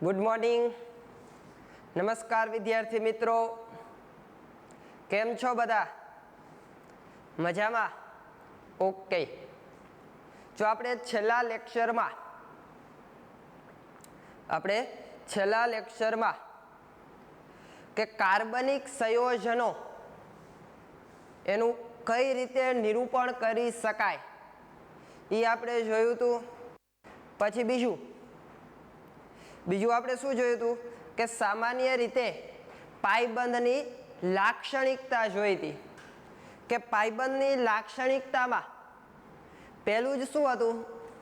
Good morning. નમસ્કાર વિદ્યાર્થી મિત્રો, કેમ છો બધા? મજામાં? ઓકે. જો આપણે છેલ્લા લેક્ચરમાં કે કાર્બનિક સંયોજનો એનું કઈ રીતે નિરૂપણ કરી શકાય એ આપણે જોયું હતું. પછી બીજું આપણે શું જોયું હતું કે સામાન્ય રીતે પાઇબંધની લાક્ષણિકતા જોઈ હતી કે પાઇબંધની લાક્ષણિકતામાં પહેલું જ શું હતું,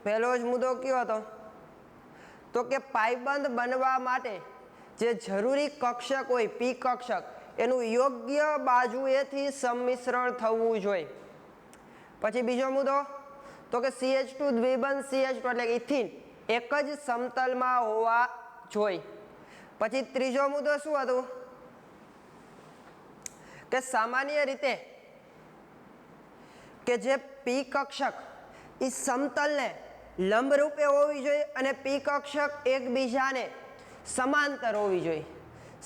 પહેલો જ મુદ્દો કયો હતો તો કે પાઇબંધ બનવા માટે જે જરૂરી કક્ષક હોય પી કક્ષક એનું યોગ્ય બાજુએથી સંમિશ્રણ થવું જોઈએ. પછી બીજો મુદ્દો તો કે CH2 દ્વિબંધ CH2 એટલે ઇથિન એક જ સમતલમાં હોવા જોઈએ. પછી ત્રીજો મુદ્દો શું હતું કે સામાન્ય રીતે કે જે પી કક્ષક એ સમતલને લંબરૂપે હોવી જોઈએ અને પી કક્ષક એકબીજાને સમાંતર હોવી જોઈએ.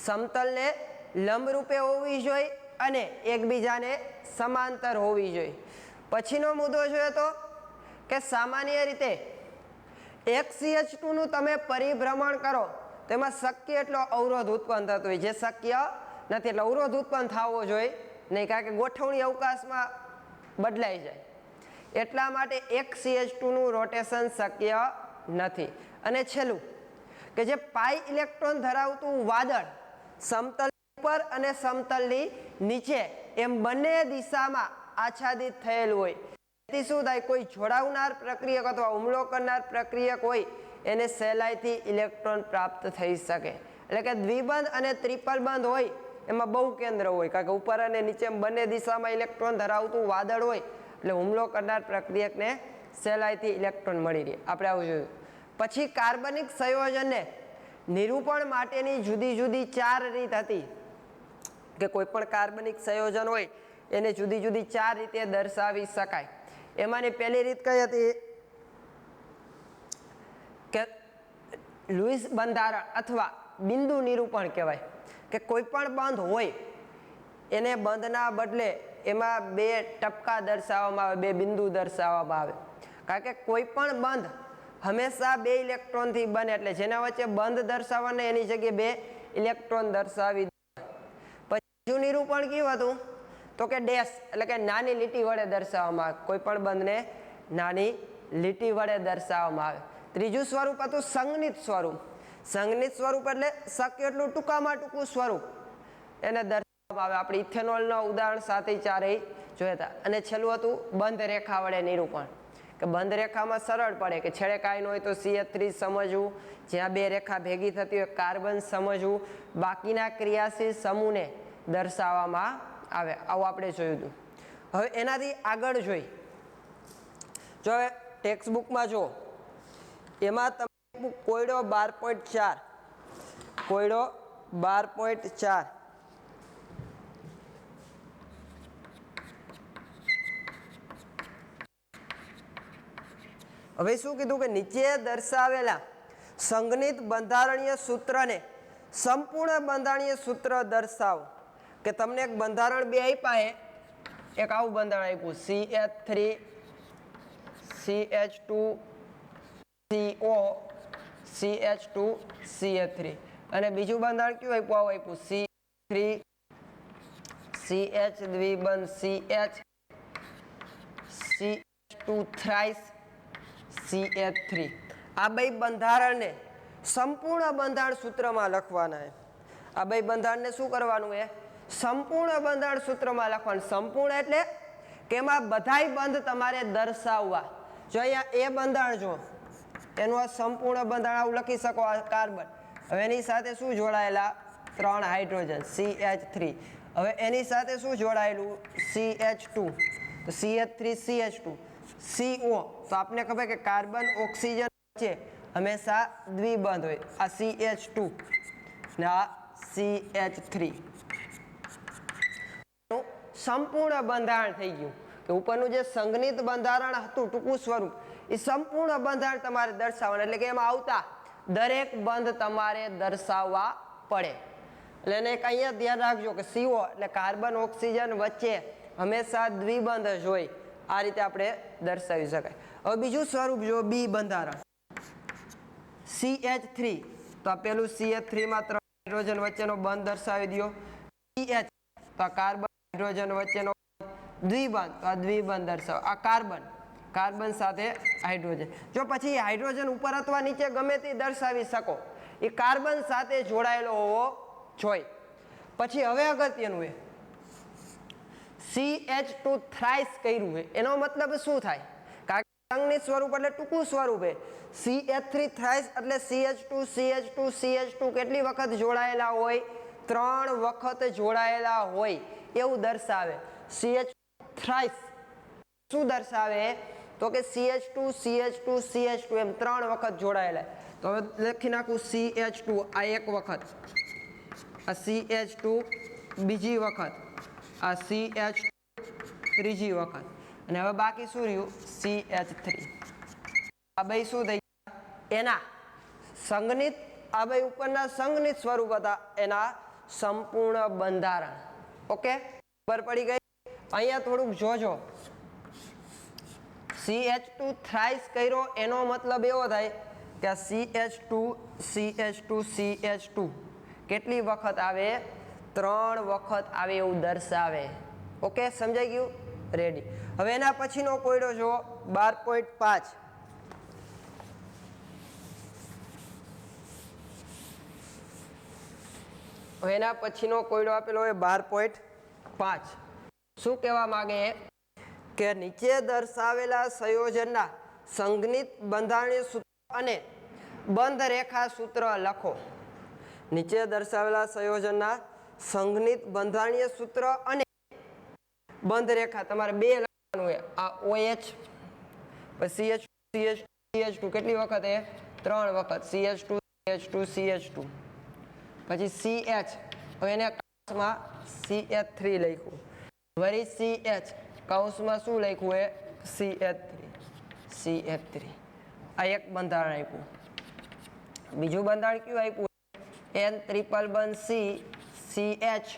સમતલને લંબરૂપે હોવી જોઈએ અને એકબીજાને સમાંતર હોવી જોઈએ. પછીનો મુદ્દો જોયો તો કે સામાન્ય રીતે એક CH2 નું તમે પરિભ્રમણ કરો તેમાં શક્ય એટલો અવરોધ ઉત્પન્ન થતો હોય, જે શક્ય નથી એટલે અવરોધ ઉત્પન્ન થવો જોઈએ નહીં, કારણ કે ગોઠવણી અવકાશમાં બદલાઈ જાય એટલા માટે એક CH2 નું રોટેશન શક્ય નથી. અને છેલ્લું કે જે પાઈ ઇલેક્ટ્રોન ધરાવતું વાદળ સમતલ ઉપર અને સમતલની નીચે એમ બંને દિશામાં આચ્છાદિત થયેલું હોય, તેથી શું થાય, કોઈ જોડાવનાર પ્રક્રિયક અથવા હુમલો કરનાર પ્રક્રિયક હોય એને સહેલાઈથી ઇલેક્ટ્રોન પ્રાપ્ત થઈ શકે. એટલે કે દ્વિબંધ અને ત્રિપલ બંધ હોય એમાં બહુ કેન્દ્ર હોય, કારણ કે ઉપર અને નીચે બંને દિશામાં ઇલેક્ટ્રોન ધરાવતું વાદળ હોય એટલે હુમલો કરનાર પ્રક્રિયકને સહેલાઈથી ઇલેક્ટ્રોન મળી રહે. આપણે આવું જોયું. પછી કાર્બનિક સંયોજનને નિરૂપણ માટેની જુદી જુદી 4 રીત હતી કે કોઈ પણ કાર્બનિક સંયોજન હોય એને જુદી જુદી 4 રીતે દર્શાવી શકાય. એમાંની પહેલી રીત કઈ હતી કે લુઈસ બંધારણ અથવા બિંદુ નિરૂપણ કહેવાય કે કોઈ પણ બંધ હોય એને બંધના બદલે એમાં 2 ટપકા દર્શાવવામાં આવે, 2 બિંદુ દર્શાવવામાં આવે, કારણ કે કોઈ પણ બંધ હંમેશા 2 ઇલેક્ટ્રોનથી બને એટલે જેના વચ્ચે બંધ દર્શાવવાને એની જગ્યાએ 2 ઇલેક્ટ્રોન દર્શાવી. પછી બીજું નિરૂપણ કેવું હતું તો કે ડેશ એટલે કે નાની લીટી વડે દર્શાવવામાં આવે, કોઈ પણ બંધને નાની લીટી વડે દર્શાવવામાં આવે. ત્રીજું સ્વરૂપ હતું સંજ્ઞિત સ્વરૂપ. સંજ્ઞિત સ્વરૂપ એટલે શક્ય એટલું ટૂંકામાં ટૂંકું સ્વરૂપ એને દર્શાવવામાં આવે. આપણે ઇથેનોલના ઉદાહરણ સાથે ચારેય જોયા હતા. અને છેલ્લું હતું બંધ રેખા વડે નિરૂપણ કે બંધ રેખામાં સરળ પડે કે છેડે કાંઈ ન હોય તો CH3 સમજવું, જ્યાં 2 રેખા ભેગી થતી હોય કાર્બન સમજવું, બાકીના ક્રિયાશીલ સમૂહને દર્શાવવામાં આવે. આવું આપણે જોયું હતું. હવે એનાથી આગળ જોઈ, જો ટેક્સ્ટ બુકમાં જો એમાં તમે કોયડો 12.4 કોયડો 12.4 હવે શું કીધું કે નીચે દર્શાવેલા સંજ્ઞિત બંધારણીય સૂત્રને સંપૂર્ણ બંધારણીય સૂત્ર દર્શાવો. કે તમને એક બંધારણ 2 આપ્યા છે, એક આવું બંધારણ આપ્યું CH3 CH2 CO CH2 CH3 અને બીજું બંધારણ કયું આપ્યું, આવું આપ્યું C3 CH દ્વિબંધ CH CH2 thrice CH3. આ 2 બંધારણને સંપૂર્ણ બંધારણ સૂત્રમાં લખવાના છે. આ 2 બંધારણને શું કરવાનું છે, સંપૂર્ણ બંધારણ સૂત્રમાં લખવાનું. સંપૂર્ણ એટલે કે એમાં બધાય બંધ તમારે દર્શાવવા. જો અહીંયા એ બંધારણ જો એનું આ સંપૂર્ણ બંધારણ આવું લખી શકો, આ કાર્બન, હવે એની સાથે શું જોડાયેલા 3 હાઇડ્રોજન CH3, હવે એની સાથે શું જોડાયેલું CH2 તો CH3 CH2 CO તો આપને ખબર કે કાર્બન ઓક્સિજન વચ્ચે હંમેશા દ્વિબંધ હોય, આ CH2 ને આ CH3. સંપૂર્ણ બંધારણ થઈ ગયું કે ઉપરનું જે સંજ્ઞિત બંધારણ હતું ટૂંકું સ્વરૂપ એ સંપૂર્ણ બંધારણ તમારે દર્શાવવાનું. એટલે કે એમાં આવતા દરેક બંધ તમારે દર્શાવવા પડે. એટલે એને એક અહીંયા ધ્યાન રાખજો કે CO એટલે કાર્બન ઓક્સિજન વચ્ચે હંમેશા દ્વિબંધ જ હોય. આ રીતે આપણે દર્શાવી શકાય. હવે બીજું સ્વરૂપ જો બી બંધારણ CH3 તો આ પેલું CH3 માં 3 હાઇડ્રોજન વચ્ચેનો બંધ દર્શાવી દો. CH તો આ કાર્બન હાઇડ્રોજન વચ્ચેનો દ્વિબંધ તો આ દ્વિબંધ દર્શાવો. આ કાર્બન સાથે હાઇડ્રોજન. જો પછી હાઇડ્રોજન ઉપર અથવા નીચે ગમે તે દર્શાવી શકો, એ કાર્બન સાથે જોડાયેલો હોવો જોઈએ. પછી હવે અગત્યનું એ CH2 થ્રાઇસ કર્યું છે એનો મતલબ શું થાય? કારણ કે સંઘનિત સ્વરૂપ એટલે ટૂંકું સ્વરૂપ છે. CH3 થ્રાઇસ એટલે CH2 કેટલી વખત જોડાયેલા હોય? 3 વખત જોડાયેલા હોય એવું દર્શાવે. CH2 થ્રાઇસ શું દર્શાવે? તો કે CH2 એમ 3 વખત જોડાયેલા. તો હવે લખી નાખું CH2 આ એક વખત, આ CH2 બીજી વખત, આ CH2 ત્રીજી વખત, અને હવે બાકી શું રહ્યું? CH3. આ બે શું થઈ ગયા? એના સંઘનિત, આ બે ઉપરના સંઘનિત સ્વરૂપ હતા એના સંપૂર્ણ બંધારણ. ઓકે, ખબર પડી ગઈ? અહીંયા થોડુંક જોજો. CH2 થ્રાઇસ કર્યો એનો મતલબ એવો થાય કે આ CH2 કેટલી વખત આવે? 3 વખત આવે એવું દર્શાવે. ઓકે, સમજાઈ ગયું? રેડી. હવે એના પછીનો કોયડો જો 12.5. હવે એના પછીનો કોયડો આપેલો હોય 12.5. શું કહેવા માંગે કે નીચે દર્શાવેલા સંયોજનના સંઘનિત બંધારણીય સૂત્ર અને બંધ રેખા સૂત્ર લખો. નીચે દર્શાવેલા સંયોજનના સંઘનિત બંધારણીય સૂત્ર અને બંધ રેખા તમારે બે લખવાનું હોય. આ OH પછી CH2 કેટલી વખત? 3 વખત. CH2 પછી CH, હવે એને કૌંસમાં CH3 લખ્યું. વળી CH કૌંસમાં શું લખ્યું એ? CH3. આ એક બંધારણ આપ્યું. બીજું બંધારણ કયું આપ્યું? N ટ્રિપલ બંધ CH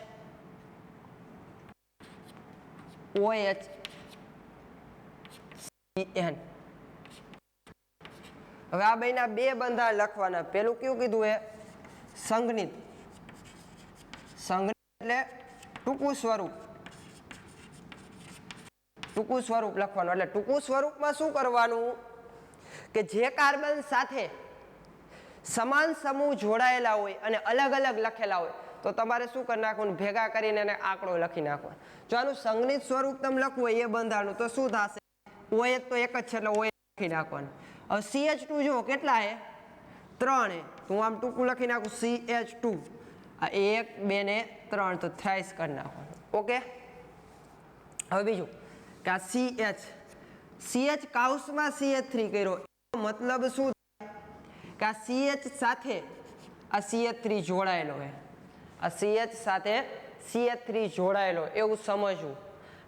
OH CN. હવે આ બેના બે બંધારણ લખવાના. પેલું કયું કીધું એ? સંઘનિત. એટલે ટૂંકું સ્વરૂપ લખવાનું. એટલે ટૂંકું સ્વરૂપમાં શું કરવાનું કે જે કાર્બન સાથે સમાન સમૂહ જોડાયેલા હોય અને અલગ અલગ લખેલા હોય તો તમારે શું કરી નાખવાનું? ભેગા કરીને એને આંકડો લખી નાખવાનો. જો આનું સંઘનિત સ્વરૂપ તમે લખવું હોય એ બંધારણનું તો શું થશે? OH તો એક જ છે એટલે OH લખી નાખવાનું. હવે CH2 જો કેટલા છે? 3 છે. તો હું આમ ટૂંકું લખી નાખું CH2. આ 1 2 ને 3 તો થ્રાઇસ કરી નાખવાનું. ઓકે, હવે બીજું કે આ CH કૌંસમાં CH3 કર્યો એનો મતલબ શું થાય? કે આ CH સાથે આ CH3 જોડાયેલો છે. આ CH સાથે CH3 જોડાયેલો એવું સમજવું.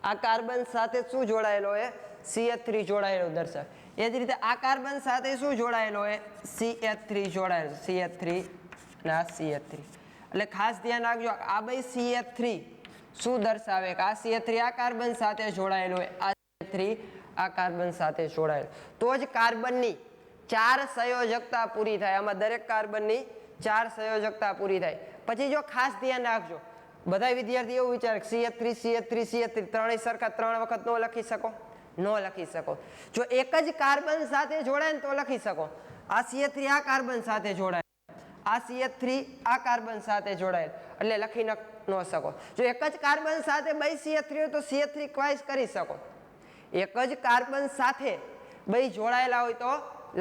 આ કાર્બન સાથે શું જોડાયેલો છે? CH3 જોડાયેલો દર્શાવે. એ જ રીતે આ કાર્બન સાથે શું જોડાયેલો છે? CH3 જોડાયેલો. CH3 અને આ CH3. એટલે ખાસ ધ્યાન રાખજો આ બે CH3 શું દર્શાવે કે આ CH3 આ કાર્બન સાથે જોડાયેલો હોય, આ CH3 આ કાર્બન સાથે જોડાયેલો, તો જ કાર્બનની 4 સંયોજકતા પૂરી થાય. આમાં દરેક કાર્બનની 4 સંયોજકતા પૂરી થાય. પછી જો ખાસ ધ્યાન રાખજો, બધા વિદ્યાર્થી એવું વિચારે CH3 ત્રણેય સરખા 3 વખત ન લખી શકો? ન લખી શકો. જો એક જ કાર્બન સાથે જોડાય ને તો લખી શકો. આ CH3 આ કાર્બન સાથે જોડાય, આ CH3 આ કાર્બન સાથે જોડાયેલ, એટલે લખી ન શકો. જો એક જ કાર્બન સાથે બે CH3 હોય તો CH3 ક્વાઇસ કરી શકો. એક જ કાર્બન સાથે બે જોડાયેલા હોય તો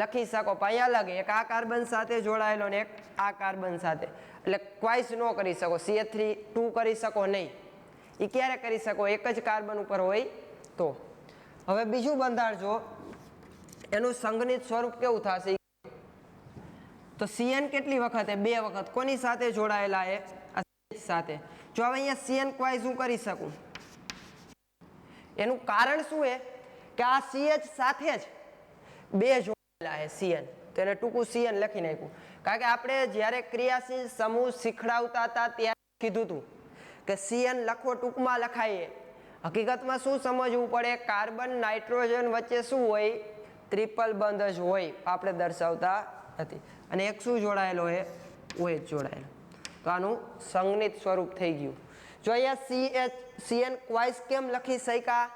લખી શકો. પણ અહીંયા અલગ, એક આ કાર્બન સાથે જોડાયેલો ને એક આ કાર્બન સાથે, એટલે ક્વાઇસ ન કરી શકો. CH3 2 કરી શકો નહીં. એ ક્યારે કરી શકો? એક જ કાર્બન ઉપર હોય તો. હવે બીજું બંધારણ જો, એનું સંઘનિત સ્વરૂપ કેવું થશે? તો CN કેટલી વખત? 2 વખત. કોની સાથે જોડાયેલા છે? આ CH સાથે. જો હવે અહીંયા CN ક્વાઇસ હું કરી શકું, એનું કારણ શું છે કે આ CH સાથે જ 2 જોડાયેલા છે CN. તેને ટૂંકું CN લખી નાખ્યું. કારણ કે આપણે જ્યારે ક્રિયાશીલ સમૂહ શીખડાવતા હતા ત્યારે કીધું હતું કે CN લખવો ટૂંકમાં લખાય. હકીકતમાં શું સમજવું પડે, કાર્બન નાઇટ્રોજન વચ્ચે શું હોય, ટ્રિપલ બંધ જ હોય, આપણે દર્શાવતા નથી. અને એક શું જોડાયેલો હોય, OH જોડાયેલો. તો આનું સંજ્ઞિત સ્વરૂપ થઈ ગયું. જો અહીંયા CN ક્વાઇસ કેમ લખી શક્યા,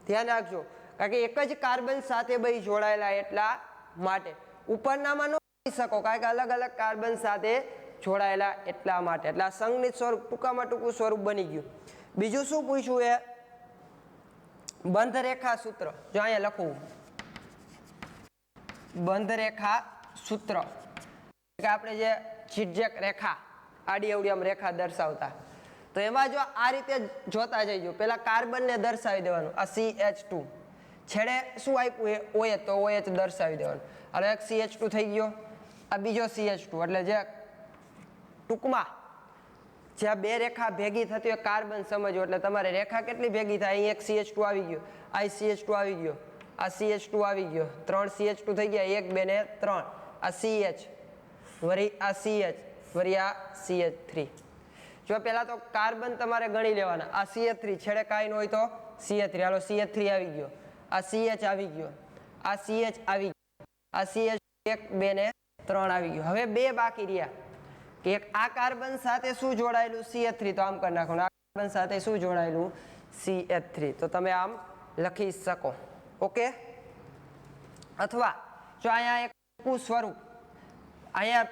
ધ્યાન રાખજો, કારણ કે એક જ કાર્બન સાથે બે જોડાયેલા એટલા માટે. ઉપરનામાં ન લખી શકો કારણ કે અલગ અલગ કાર્બન સાથે જોડાયેલા એટલા માટે. એટલે આ સંજ્ઞિત સ્વરૂપ ટૂંકામાં ટૂંકું સ્વરૂપ બની ગયું. બીજું શું પૂછ્યું એ બંધરેખા સૂત્ર. જો અહીંયા લખવું બંધરેખા સૂત્ર, કે આપણે જે ઝિગઝેગ રેખા આડી અવળી આમ રેખા દર્શાવતા, તો એમાં જો આ રીતે જોતા જઈજો. પેલા કાર્બન ને દર્શાવી દેવાનું, આ CH2 છેડે શું આપ્યું OH, તો OH દર્શાવી દેવાનું. હવે એક CH2 થઈ ગયો, આ બીજો CH2, એટલે જે ટૂંકમાં જ્યાં બે રેખા ભેગી થતી હોય કાર્બન સમજો, એટલે તમારે રેખા કેટલી ભેગી થાય, અહીં એક CH2 આવી ગયો, આ CH2 આવી ગયો, આ CH2 આવી ગયો, 3 CH2 થઈ ગયા, 1 2 ને 3, આ CH વળી આ CH વળી આ CH3. જો પેલા તો કાર્બન તમારે ગણી લેવાના, આ CH3 છેડે કાંઈ ન હોય તો CH3, હાલો CH3 આવી ગયો, આ CH આવી ગયો, આ CH આવી ગયો, આ CH 1 2 ને 3 આવી ગયો. હવે બે બાકી રહ્યા કે એક આ કાર્બન સાથે શું જોડાયેલું CH3, તો આમ કરી નાખો, આ કાર્બન સાથે શું જોડાયેલું CH3, તો તમે આમ લખી શકો. ઓકે. અથવા જો અહીંયા એક ટૂંકું સ્વરૂપ, અહીંયા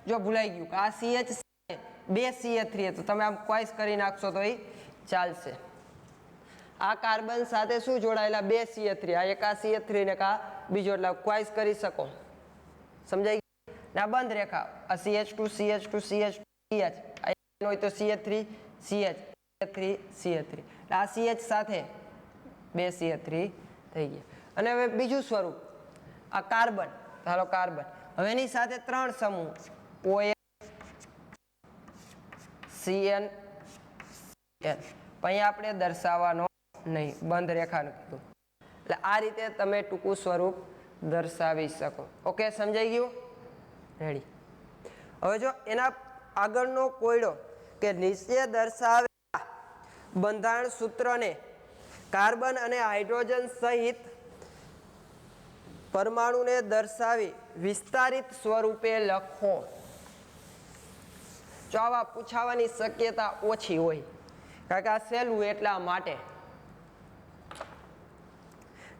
જો ભૂલાઈ ગયું કે આ CH બે CH3, તો તમે આમ ક્વાઇસ કરી નાખશો તો એ ચાલશે. આ કાર્બન સાથે શું જોડાયેલા બે CH3, આ એક આ CH3 ને કા બીજો, એટલે ક્વાઇસ કરી શકો. સમજાઈ ગયું. આ બંધ રેખા, આ CH2 CH2 CH2 CH, હોય તો CH3 CH CH3 CH3, આ CH સાથે બે CH3 થઈ ગયા. અને હવે બીજું સ્વરૂપ, આ કાર્બન, હાલો કાર્બન, હવે એની સાથે ત્રણ સમૂહ OH CN CN, અહીંયા આપણે દર્શાવવાનો નહીં, બંધ રેખાનું કીધું. એટલે આ રીતે તમે ટૂંકું સ્વરૂપ દર્શાવી શકો. ઓકે, સમજાઈ ગયું? રેડી. હવે જો એના આગળનો કોયડો કે નીચે દર્શાવેલા બંધારણ સૂત્રને કાર્બન અને હાઇડ્રોજન સહિત પરમાણુને દર્શાવી વિસ્તારિત સ્વરૂપે લખો. જો આવા પૂછાવાની શક્યતા ઓછી હોય, કારણ કે આ સહેલું એટલા માટે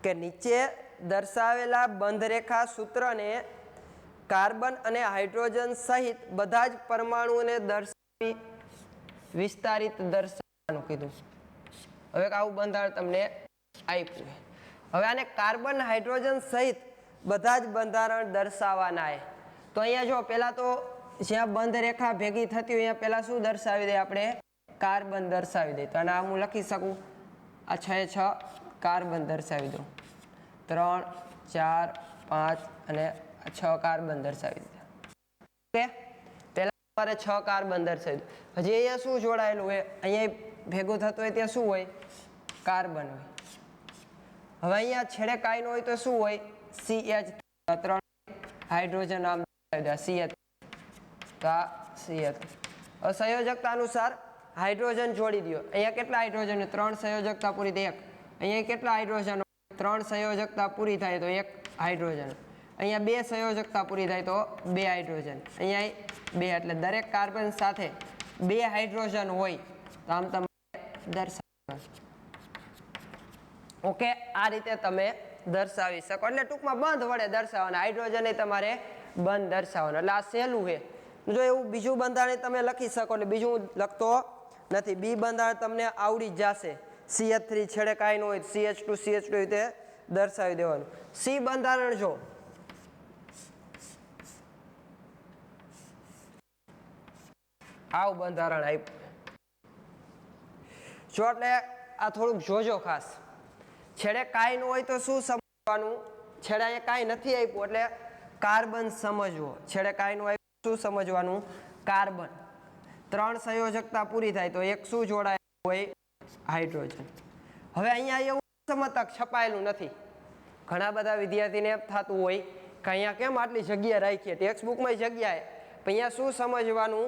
કે નીચે દર્શાવેલા બંધરેખા સૂત્રને કાર્બન અને હાઇડ્રોજન સહિત બધા જ પરમાણુઓને દર્શાવી વિસ્તારિત દર્શાવવાનું કીધું. હવે આવું બંધારણ તમને આપ્યું. હવે આને કાર્બન હાઇડ્રોજન સહિત બધા જ બંધારણ દર્શાવવાના. તો અહીંયા જો પેલા તો જ્યાં બંધ રેખા ભેગી થતી હોય અહીંયા પેલા શું દર્શાવી દઈએ આપણે, કાર્બન દર્શાવી દઈએ. તો આને હું લખી શકું, આ 6 6 કાર્બન દર્શાવી દઉં, 3 4 5 અને 6 કાર્બન દર્શાવી દીધા. ઓકે, પેલા તમારે 6 કાર્બન દર્શાવી દઉં. હજી અહીંયા શું જોડાયેલું હોય, અહીંયા ભેગું થતું હોય ત્યાં શું હોય, કાર્બન હોય. હવે અહીંયા છેડે કાંઈ ન હોય તો શું હોય, CH 3 હાઇડ્રોજન આમ દર્શાવી દે, CH તો આ CH. હવે સંયોજકતા અનુસાર હાઇડ્રોજન જોડી દો. અહીંયા કેટલા હાઇડ્રોજન, 3 સંયોજકતા પૂરી થાય 1. અહીંયા કેટલા હાઇડ્રોજન, 3 સંયોજકતા પૂરી થાય તો 1 હાઇડ્રોજન. અહીંયા 2 સંયોજકતા પૂરી થાય તો 2 હાઇડ્રોજન. અહીંયા 2, એટલે દરેક કાર્બન સાથે 2 હાઇડ્રોજન હોય તો આમ તમારે દર્શાવવાનું. ઓકે, આ રીતે તમે દર્શાવી શકો. એટલે ટૂંકમાં બંધ વડે દર્શાવવાના, હાઇડ્રોજન તમારે બંધ દર્શાવવાનું. એટલે આ સહેલું છે. જો એવું બીજું બંધારણ તમે લખી શકો, એટલે બીજું લખતો નથી. બી બંધારણ તમને આવડી જ જશે. CH3 છેડે કાંઈ ન હોય, CH2 CH2 રીતે દર્શાવી દેવાનું. સી બંધારણ જો આવું બંધારણ આપ્યું. જો એટલે આ થોડુંક જોજો ખાસ. છેડે કાંઈ ન હોય તો શું સમજવાનું, છેડે અહીંયા કાંઈ નથી આપ્યું એટલે કાર્બન સમજવો. છેડે કાંઈ ન આપ્યું શું સમજવાનું, કાર્બન. 3 સંયોજકતા પૂરી થાય તો 1 શું જોડાયેલું હોય, હાઇડ્રોજન. હવે અહીંયા એવું સમતક છપાયેલું નથી. ઘણા બધા વિદ્યાર્થીને થતું હોય કે અહીંયા કેમ આટલી જગ્યા રાખીએ, ટેક્સ્ટ બુકમાં જગ્યાએ, પણ અહીંયા શું સમજવાનું,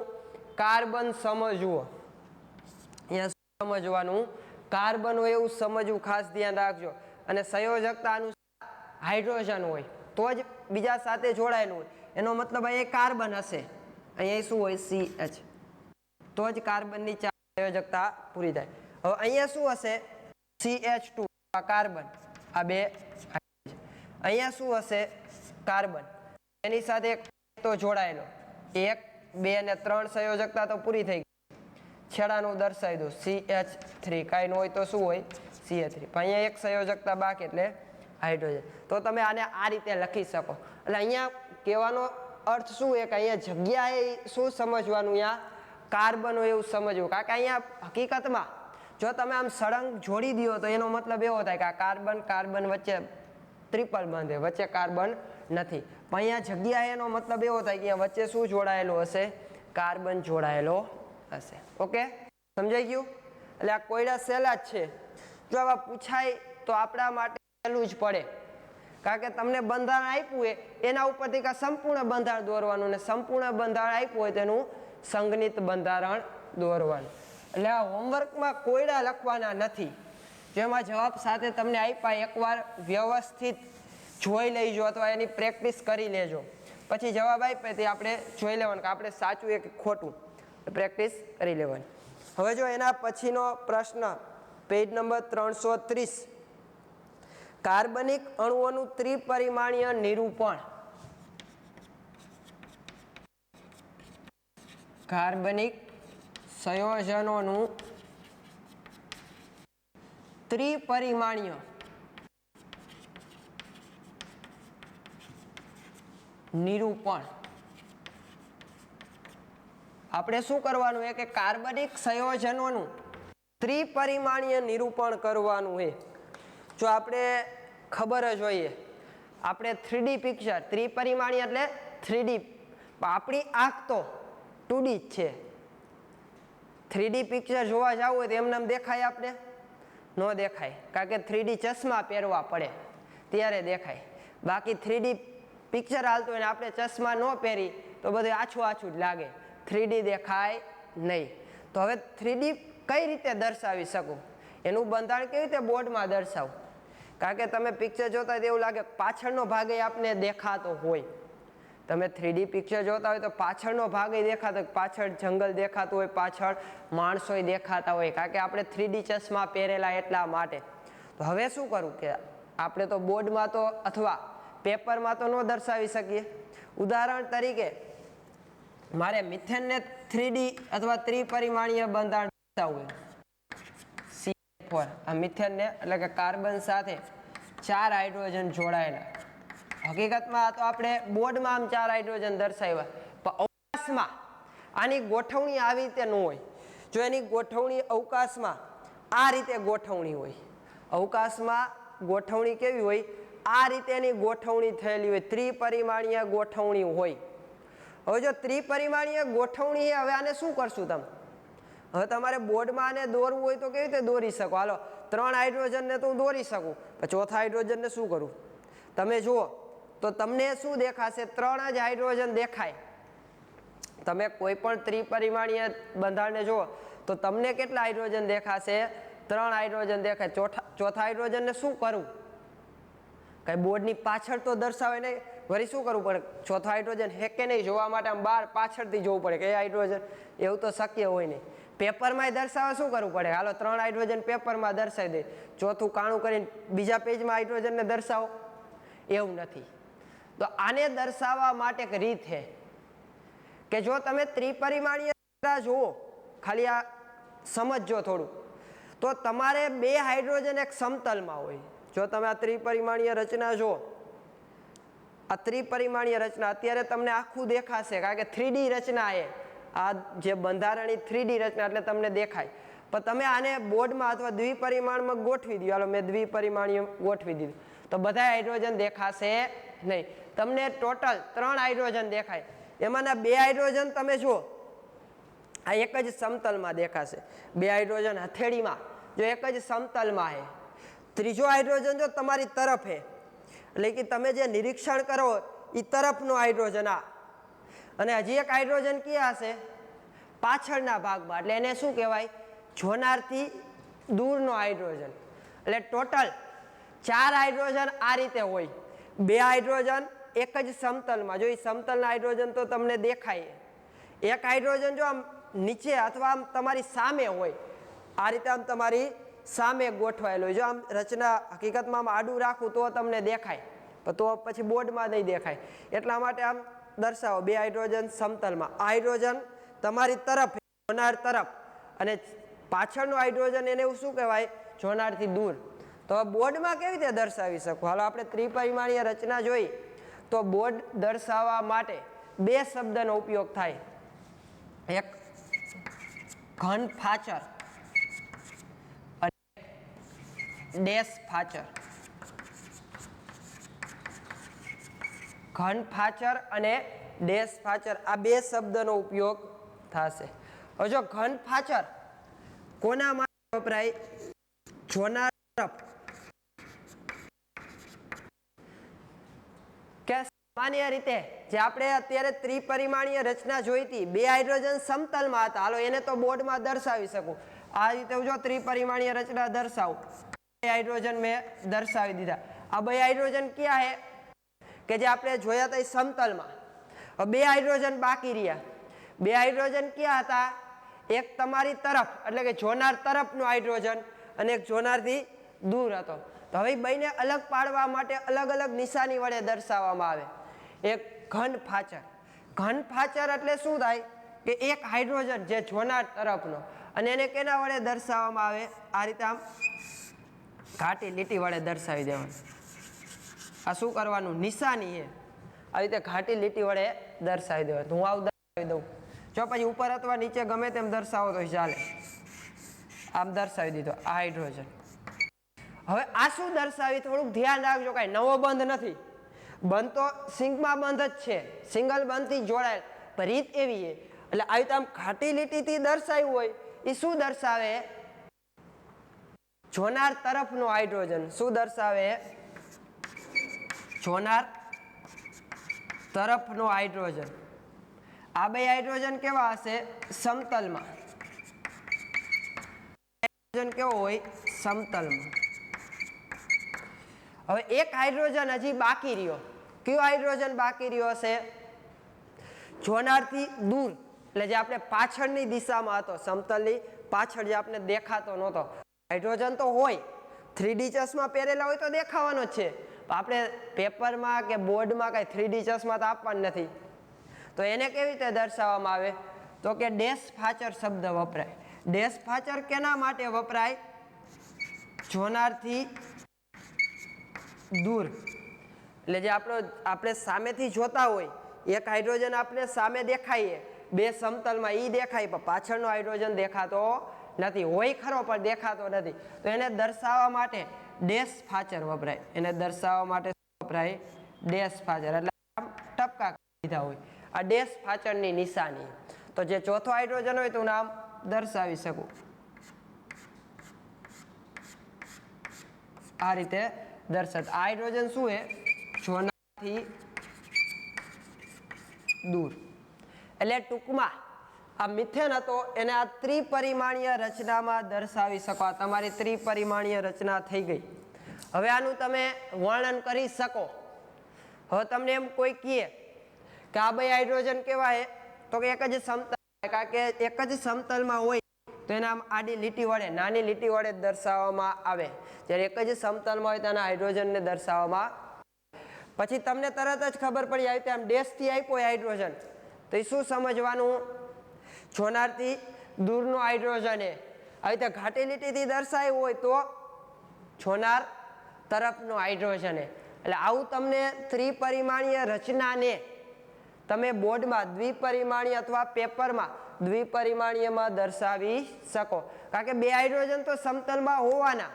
કાર્બન સમજવો. અહીંયા શું સમજવાનું, કાર્બન હોય એવું સમજવું, ખાસ ધ્યાન રાખજો. અને સંયોજકતા અનુસાર હાઇડ્રોજન હોય તો જ બીજા સાથે જોડાયેલું હોય, એનો મતલબ અહીંયા કાર્બન હશે, અહીંયા શું હોય CH, તો જ કાર્બનની ચાર સંયોજકતા પૂરી થાય. હવે અહીંયા શું હશે, CH2 આ કાર્બન, આ બે, અહીંયા શું હશે, કાર્બન, એની સાથે એક તો જોડાયેલો, 1 2 અને 3 સંયોજકતા તો પૂરી થઈ ગઈ. છેડાનું દર્શાવી દો CH3, કાંઈ ન હોય તો શું હોય CH3, પણ અહીંયા એક સંયોજકતા બાકી એટલે હાઇડ્રોજન. તો તમે આને આ રીતે લખી શકો. એટલે અહીંયા કહેવાનો અર્થ શું છે કે અહીંયા જગ્યાએ શું સમજવાનું, અહીંયા કાર્બન હોય એવું સમજવું. કારણ કે અહીંયા હકીકતમાં જો તમે આમ સળંગ જોડી દો તો એનો મતલબ એવો થાય કે આ કાર્બન કાર્બન વચ્ચે ટ્રિપલ બંધ, વચ્ચે કાર્બન નથી. પણ અહીંયા જગ્યાએ એનો મતલબ એવો થાય કે અહીંયા વચ્ચે શું જોડાયેલો હશે, કાર્બન જોડાયેલો હશે. ઓકે, સમજાઈ ગયું? એટલે આ કોયડા સહેલા જ છે. જો આવા પૂછાય તો આપણા માટે સહેલું જ પડે, કારણ કે તમને બંધારણ આપ્યું હોય એના ઉપરથી કાં સંપૂર્ણ બંધારણ દોરવાનું, ને સંપૂર્ણ બંધારણ આપ્યું હોય તેનું સંગણિત બંધારણ દોરવાનું. એટલે આ હોમવર્કમાં કોયડા લખવાના નથી, જેમાં જવાબ સાથે તમને આપ્યા એકવાર વ્યવસ્થિત જોઈ લેજો અથવા એની પ્રેક્ટિસ કરી લેજો. પછી જવાબ આપ્યા તે આપણે જોઈ લેવાનું કે આપણે સાચું કે ખોટું, પ્રેક્ટિસ કરી લેવાની. હવે જો એના પછીનો પ્રશ્ન પેજ નંબર 330, કાર્બનિક અણુઓનું ત્રિપરિમાણીય નિરૂપણ. કાર્બનિક સંયોજનોનું ત્રિપરિમાણીય નિરૂપણ. આપણે શું કરવાનું છે કે કાર્બનિક સંયોજનોનું ત્રિપરિમાણીય નિરૂપણ કરવાનું છે. જો આપણે ખબર જ હોઈએ, આપણે 3D પિક્ચર, ત્રિપરિમાણીય એટલે 3D, આપણી આંખ તો 2D જ છે. 3D પિક્ચર જોવા જવું હોય તો એમને દેખાય, આપણે ન દેખાય, કારણ કે 3D ચશ્મા પહેરવા પડે ત્યારે દેખાય. બાકી 3D પિક્ચર હાલતું હોય ને આપણે ચશ્મા ન પહેરી તો બધું આછું આછું જ લાગે, 3D દેખાય નહીં. તો હવે 3D કઈ રીતે દર્શાવી શકું, એનું બંધારણ કેવી રીતે બોર્ડમાં દર્શાવું? કારણ કે તમે પિક્ચર જોતા હોય તો એવું લાગે પાછળનો ભાગ આપને દેખાતો હોય. તમે 3D પિક્ચર જોતા હોય તો પાછળનો ભાગ દેખાતો હોય, પાછળ જંગલ દેખાતું હોય, પાછળ માણસો દેખાતા હોય, કારણ કે આપણે 3D ચશ્મા પહેરેલા એટલા માટે. તો હવે શું કરવું કે આપણે તો બોર્ડમાં તો અથવા પેપરમાં તો ન દર્શાવી શકીએ. ઉદાહરણ તરીકે મારે મિથેનને 3D અથવા ત્રિપરિમાણીય બંધારણ દર્શાવવું, CH4, આ મિથેનને એટલે કે કાર્બન સાથે 4 હાઇડ્રોજન જોડાયેલા. હકીકતમાં તો આપણે બોર્ડમાં આમ 4 હાઇડ્રોજન દર્શાવ્યા, પણ અવકાશમાં આની ગોઠવણી આવી રીતે ન હોય. જો એની ગોઠવણી અવકાશમાં આ રીતે ગોઠવણી હોય, અવકાશમાં ગોઠવણી કેવી હોય, આ રીતે એની ગોઠવણી થયેલી હોય, ત્રિપરિમાણીય ગોઠવણી હોય. હવે જો ત્રિપરિમાણીય ગોઠવણી, હવે આને શું કરશું તમે? હવે તમારે બોર્ડમાં આને દોરવું હોય તો કેવી રીતે દોરી શકો? હાલો 3 હાઇડ્રોજનને તો હું દોરી શકું, પણ ચોથા હાઇડ્રોજનને શું કરું? તમે જુઓ તો તમને શું દેખાશે? 3 જ હાઇડ્રોજન દેખાય. તમે કોઈ પણ ત્રિપરિમાણીય બંધારણને જુઓ તો તમને કેટલા હાઇડ્રોજન દેખાશે? 3 હાઇડ્રોજન દેખાય. ચોથા હાઇડ્રોજનને શું કરવું? કઈ બોર્ડની પાછળ તો દર્શાવે નહીં, વળી શું કરવું પડે? ચોથા હાઇડ્રોજન હે કે નહીં જોવા માટે આમ બહાર પાછળથી જોવું પડે કે હાઇડ્રોજન, એવું તો શક્ય હોય નહીં. પેપરમાં દર્શાવવા શું કરવું પડે? હાલો 3 હાઇડ્રોજન પેપરમાં દર્શાવી દે, ચોથું કાણું કરીને બીજા પેજમાં હાઇડ્રોજનને દર્શાવો, એવું નથી. તો આને દર્શાવવા માટે એક રીત છે કે જો તમે ત્રિપરિમાણીય જુઓ, ખાલી આ સમજજો થોડું, તો તમારે 2 હાઇડ્રોજન એક સમતલમાં હોય. જો તમે આ ત્રિપરિમાણીય રચના જુઓ, આ ત્રિપરિમાણીય રચના અત્યારે તમને આખું દેખાશે, કારણ કે 3D રચના એ આ જે બંધારણી 3D રચના એટલે તમને દેખાય. પણ તમે આને બોર્ડમાં અથવા દ્વિપરિમાણમાં ગોઠવી દો, હાલો મેં દ્વિપરિમાણીય ગોઠવી દીધું, તો બધા હાઇડ્રોજન દેખાશે નહીં. તમને ટોટલ 3 હાઇડ્રોજન દેખાય, એમાંના 2 હાઇડ્રોજન તમે જુઓ આ એક જ સમતલમાં દેખાશે. 2 હાઇડ્રોજન હથેળીમાં જો એક જ સમતલમાં છે, ત્રીજો હાઇડ્રોજન જો તમારી તરફ છે, એટલે કે તમે જે નિરીક્ષણ કરો એ તરફનો હાઇડ્રોજન આ, અને હજી એક હાઇડ્રોજન ક્યાં હશે? પાછળના ભાગમાં, એટલે એને શું કહેવાય? જોનારથી દૂરનો હાઇડ્રોજન. એટલે ટોટલ 4 હાઇડ્રોજન આ રીતે હોય. 2 હાઇડ્રોજન એક જ સમતલમાં, જો એ સમતલના હાઇડ્રોજન તો તમને દેખાય. એક હાઇડ્રોજન જો આમ નીચે અથવા આમ તમારી સામે હોય, આ રીતે આમ તમારી સામે ગોઠવાયેલો હોય. જો આમ રચના હકીકતમાં આમ આડું રાખું તો તમને દેખાય, તો પછી બોર્ડમાં નહીં દેખાય. એટલા માટે આમ દર્શાવો 2 હાઇડ્રોજન સમતલમાં. આ હાઇડ્રોજન તમારી તરફ, જોનાર તરફ, અને પાછળનો હાઇડ્રોજન એને શું કહેવાય? જોનારથી દૂર. તો બોર્ડમાં કેવી રીતે દર્શાવી શકું? હાલો આપણે ત્રિપરિમાણીય રચના જોઈ, તો બોર્ડ દર્શાવવા માટે 2 શબ્દનો ઉપયોગ થાય. એક ઘન ફાચર અને ડેશ ફાચર. ઘન ફાચર અને ડેશ ફાચર, આ 2 શબ્દનો ઉપયોગ થશે. હવે જો ઘન ફાચર કોના માટે વપરાય? જોનાર તરફ. કે સામાન્ય રીતે જે આપણે અત્યારે ત્રિપરિમાણીય રચના જોઈ હતી, 2 હાઇડ્રોજન સમતલમાં હતા. હાલો એને તો બોર્ડમાં દર્શાવી શકું. આ રીતે જો ત્રિપરિમાણીય રચના દર્શાવું, 2 હાઇડ્રોજન મેં દર્શાવી દીધા. આ 2 હાઇડ્રોજન ક્યાં છે? કે જે આપણે જોયા હતા એ સમતલમાં. હવે 2 હાઇડ્રોજન બાકી રહ્યા. 2 હાઇડ્રોજન ક્યાં હતા? એક તમારી તરફ, એટલે કે જોનાર તરફનો હાઇડ્રોજન, અને એક જોનારથી દૂર હતો. તો હવે બંને અલગ પાડવા માટે અલગ અલગ નિશાની વડે દર્શાવવામાં આવે. એક ઘન ફાચર. ઘન ફાચર એટલે શું થાય? કે એક હાઇડ્રોજન જે જોનાર તરફનો, અને એને કેના વડે દર્શાવવામાં આવે? આ રીતે આમ ઘાટી લીટી વડે દર્શાવી દેવાનું. આ શું કરવાનું? નિશાની છે. આવી રીતે ઘાટી લીટી વડે દર્શાવી દેવાનું. હું આવું દર્શાવી દઉં. જો પછી ઉપર અથવા નીચે ગમે તેમ દર્શાવો તો ચાલે. આમ દર્શાવી દીધો આ હાઇડ્રોજન. હવે આ શું દર્શાવી? થોડુંક ધ્યાન રાખજો, કાંઈ નવો બંધ નથી. બંધ તો સિંગમાં બંધ જ છે, સિંગલ બંધથી જોડાયેલ. પણ રીત એવી છે. એટલે આવી રીતે આમ ઘાટી લીટીથી દર્શાવ્યું હોય, એ શું દર્શાવે? જોનાર તરફનો હાઇડ્રોજન. શું દર્શાવે? જોનાર તરફનો હાઇડ્રોજન. આ 2 હાઇડ્રોજન કેવા હશે? સમતલમાં. હાઇડ્રોજન કેવો હોય? સમતલમાં. હવે એક હાઇડ્રોજન હજી બાકી રહ્યો. કયો હાઇડ્રોજન બાકી રહ્યો હશે? જોનારથી દૂર, એટલે જે આપણે પાછળની દિશામાં હતો, સમતલની પાછળ જે આપણે દેખાતો નહોતો. હાઇડ્રોજન તો હોય, 3D ચશ્મા પહેરેલા હોય તો દેખાવાનો જ છે. આપણે પેપરમાં કે બોર્ડમાં કાંઈ 3D ચશ્મા તો આપવાનું નથી. તો એને કેવી રીતે દર્શાવવામાં આવે? તો કે ડેશ ફાચર શબ્દ વપરાય. ડેશ ફાચર કેના માટે વપરાય? જોનારથી દૂર. એટલે જે આપણે સામેથી જોતા હોય, એક હાઇડ્રોજન આપણે સામે દેખાઈએ, 2 સમતલમાં એ દેખાય, પણ પાછળનો હાઇડ્રોજન દેખાતો નથી. હોય ખરો પણ દેખાતો નથી. તો એને દર્શાવવા માટે ડેશ ફાચર વપરાય. એને દર્શાવવા માટે વપરાય ડેશ ફાચર. એટલે આમ ટપકા લીધા હોય. આ ડેશ ફાચરની નિશાની. તો જે ચોથો હાઇડ્રોજન હોય તો નામ દર્શાવી શકું આ રીતે દર્શાવત. આ હાઇડ્રોજન શું છે? જોનારથી દૂર. એટલે ટૂંકમાં આ મિથેન હતો, એને આ ત્રિપરિમાણીય રચનામાં દર્શાવી શકો. આ તમારી ત્રિપરિમાણીય રચના થઈ ગઈ. હવે આનું તમે વર્ણન કરી શકો. હવે તમને એમ કોઈ કહે કે આ 2 હાઇડ્રોજન કેવા છે? તો કે એક જ સમતલ, કારણ કે એક જ સમતલમાં હોય તો એને આમ આડી લીટી વડે, નાની લીટી વડે દર્શાવવામાં આવે. જ્યારે એક જ સમતલમાં હોય તો એના હાઇડ્રોજનને દર્શાવવામાં. પછી તમને તરત જ ખબર પડી આવી રીતે આમ ડેશથી આપ્યો હાઇડ્રોજન, તો એ શું સમજવાનું? જોનારથી દૂરનો હાઇડ્રોજન એ આવી રીતે ઘાટી લીટીથી દર્શાવ્યું હોય તો જોનાર તરફનો હાઇડ્રોજન એ. એટલે આવું તમને ત્રિપરિમાણીય રચનાને તમે બોર્ડમાં દ્વિપરિમાણીય અથવા પેપરમાં દ્વિપરિમાણીયમાં દર્શાવી શકો. કારણ કે 2 હાઇડ્રોજન તો સમતલમાં હોવાના.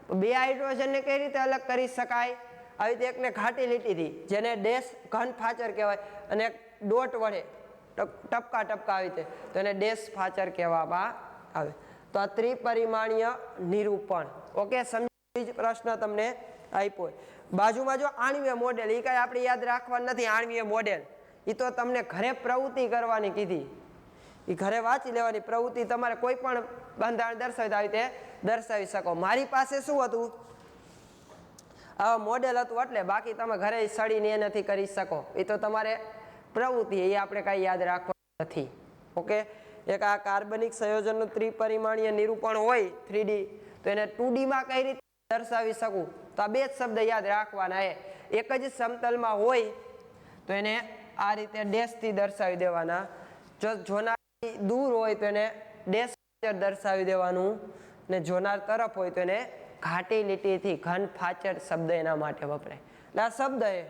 2 હાઇડ્રોજનને કઈ રીતે અલગ કરી શકાય? આવી રીતે એકને ઘાટી લીટીથી, જેને ડેશ ઘન ફાચર કહેવાય, અને ડોટ વડે ટપકા ટપકા આવી રીતે, તો એને ડેશ ફાચર કહેવામાં આવે. તો આ ત્રિપરિમાણીય નિરૂપણ. ઓકે, સમજી પ્રશ્ન તમને આપ્યો. બાજુમાં જો આણ્વીય મોડેલ, એ કાંઈ આપણે યાદ રાખવાનું નથી. આણ્વીય મોડેલ એ તો તમને ઘરે પ્રવૃત્તિ કરવાની કીધી, એ ઘરે વાંચી લેવાની. પ્રવૃત્તિ તમારે કોઈ પણ બંધારણ દર્શાવી આવી રીતે દર્શાવી શકો. મારી પાસે શું હતું, આવા મોડેલ હતું, એટલે બાકી તમે ઘરે સડીને એ નથી કરી શકો. એ તો તમારે પ્રવૃત્તિ, એ આપણે કાંઈ યાદ રાખવાનું નથી. ઓકે, એક આ કાર્બનિક સંયોજનનું ત્રિપરિમાણીય નિરૂપણ હોય 3D, તો એને 2D માં કઈ રીતે દર્શાવી શકું, તો આ બે જ શબ્દ યાદ રાખવાના. એક જ સમતલમાં હોય તો એને આ રીતે ડેશથી દર્શાવી દેવાના. જો જોનાર દૂર હોય તો એને ડેશ દર્શાવી દેવાનું, ને જોનાર તરફ હોય તો એને ઘાટી લીટીથી, ઘન ફાચર શબ્દ એના માટે વપરાય. એટલે આ શબ્દ એ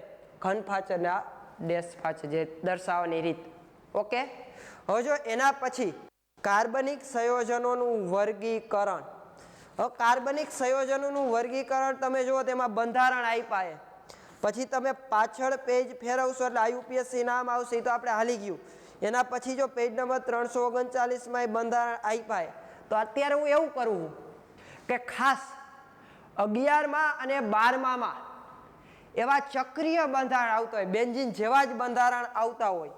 ઘન ફાચર ને આ ડેશ ફાચર જે દર્શાવવાની રીત. ઓકે, હવે જો એના પછી કાર્બનિક સંયોજનોનું વર્ગીકરણ. હવે કાર્બનિક સંયોજનોનું વર્ગીકરણ તમે જુઓ, તેમાં બંધારણ આપ્યા. પછી તમે પાછળ પેજ ફેરવશો એટલે IUPAC નામ આવશે, એ તો આપણે હાલી ગયું. એના પછી જો પેજ નંબર 339માં એ બંધારણ આપ્યા. તો અત્યારે હું એવું કરું કે ખાસ 11માં અને 12માં એવા ચક્રીય બંધારણ આવતા હોય, બેન્ઝીન જેવા જ બંધારણ આવતા હોય,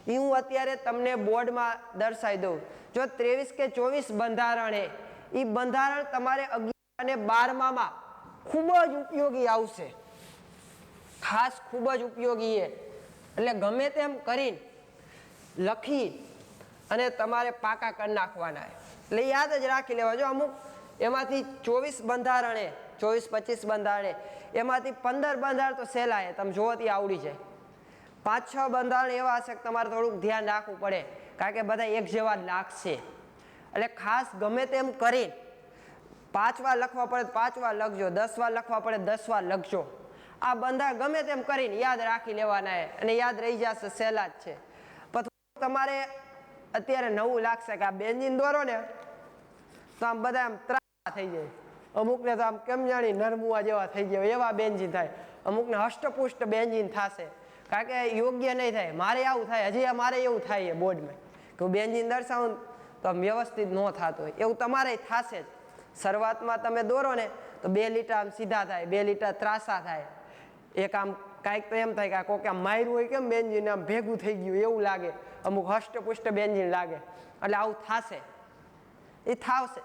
એ હું અત્યારે તમને બોર્ડમાં દર્શાવી દઉં. જો 23 કે 24 બંધારણ એ બંધારણ તમારે 11 અને 12માં ખૂબ જ ઉપયોગી આવશે, ખાસ ખૂબ જ ઉપયોગી છે. એટલે ગમે તેમ કરીને લખી અને તમારે પાકા કરી નાખવાના. એટલે યાદ જ રાખી લેવા. જો અમુક એમાંથી 24 બંધારણે, 24-25 બંધારણે, એમાંથી 15 બંધારણ તો સહેલા છે, તમે જોવાથી આવડી જાય. 5-6 બંધારણ એવા હશે કે તમારે થોડુંક ધ્યાન રાખવું પડે, કારણ કે બધા એક જેવા લાગશે. એટલે ખાસ ગમે તેમ કરી 5 વાર લખવા પડે 5 વાર લખજો, 10 વાર લખવા પડે 10 વાર લખજો. આ બંધારણ ગમે તેમ કરીને યાદ રાખી લેવાના છે અને યાદ રહી જશે, સહેલા જ છે. પછી તમારે અત્યારે નવું લાગશે કે આ બેન્ઝીન દોરો ને તો આમ બધા આમ ત્રાસા થઈ જાય. અમુકને તો આમ કેમ જાણી નરમુઆ જેવા થઈ જાય એવા બેન્ઝીન થાય, અમુકને હષ્ટપુષ્ટ બેન્ઝીન થશે, કારણ કે યોગ્ય નહીં થાય. મારે આવું થાય, હજી મારે એવું થાય છે બોર્ડમાં કે બેન્ઝીન દર્શાવું તો વ્યવસ્થિત ન થતું હોય, એવું તમારે થશે જ. શરૂઆતમાં તમે દોરો ને તો 2 લીટા આમ સીધા થાય, 2 લીટા ત્રાસા થાય, એક આમ કાંઈક તો એમ થાય કે આ કોઈક આમ માર્યું હોય કેમ બેન્ઝીન આમ ભેગું થઈ ગયું એવું લાગે, અમુક હષ્ટપુષ્ટ બેન્ઝીન લાગે. એટલે આવું થશે, એ થાવશે.